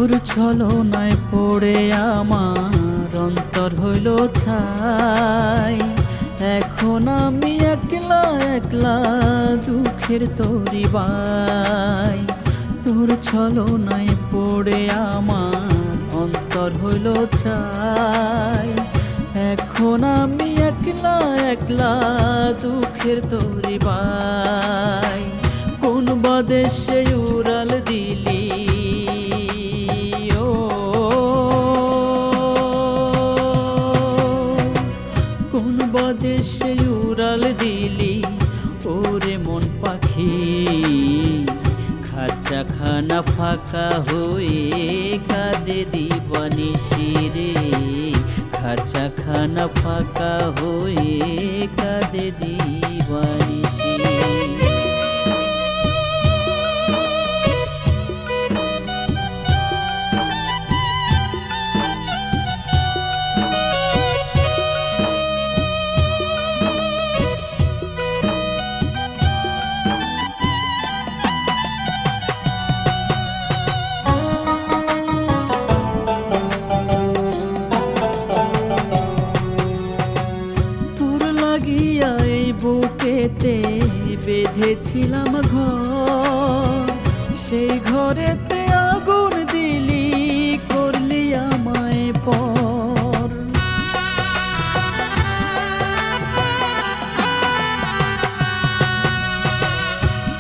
তোর ছলনায় পড়ে আমার অন্তর হইল ছাই। এখন আমি একলা একলা দুঃখের তরি বাই। তোর ছলনায় পড়ে আমার অন্তর হইল ছাই। এখন আমি একলা একলা দুঃখের তরি বাই। কোন বাদেশে উড়াল দিলি দেশে উড়াল দিলি ওরে মন পাখি। খাঁচাখানা ফাঁকা হয়ে কাঁদে দিবানিশি রে। খাঁচাখানা ফাঁকা হয়ে কাঁদে দিবানিশি। বুকেতে বেঁধেছিলাম ঘর, সেই ঘরেতে আগুন দিলি করলি আমায় পর।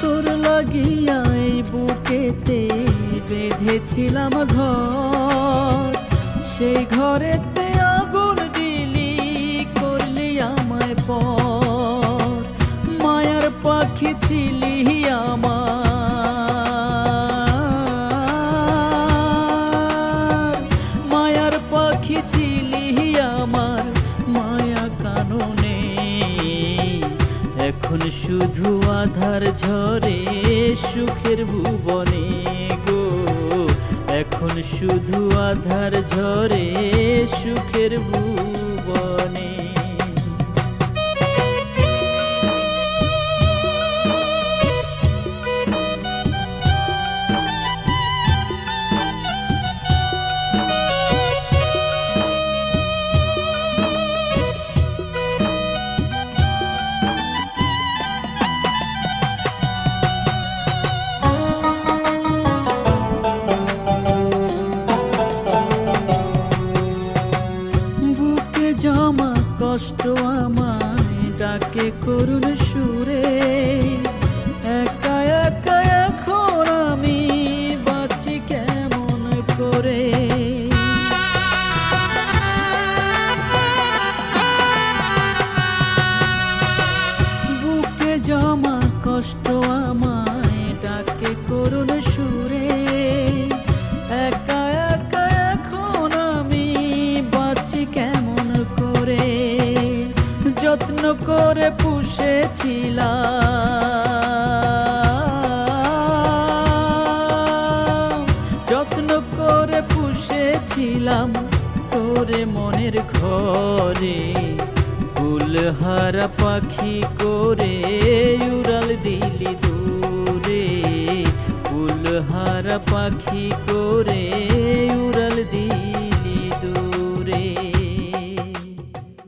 তোর লাগিয়া এই বুকেতে বেঁধেছিলাম ঘর, সেই ঘরেতে আগুন দিলি করলি আমায় পর। মায়ার পাখি ছিলি আমার, মায়ার পাখি ছিলি আমার মায়া কাননে। এখন শুধু আধার ঝরে সুখের ভুবনে গো। এখন শুধু আধার ঝরে সুখের ভুবনে। জমা কষ্ট আমায় ডাকে করুণ সুরে। একা একা এখন আমি বাঁচি কেমন করে। বুকে জমা কষ্ট আমায় ডাকে করুণ সুরে। একা একা এখন আমি বাঁচি কেমন করে। যত্ন করে পুষেছিলাম, যত্ন করে পুষেছিলাম তোরে মনের ঘরে। ফুলহারা পাখি করে উড়াল দিলি দূরে। ফুলহারা পাখি করে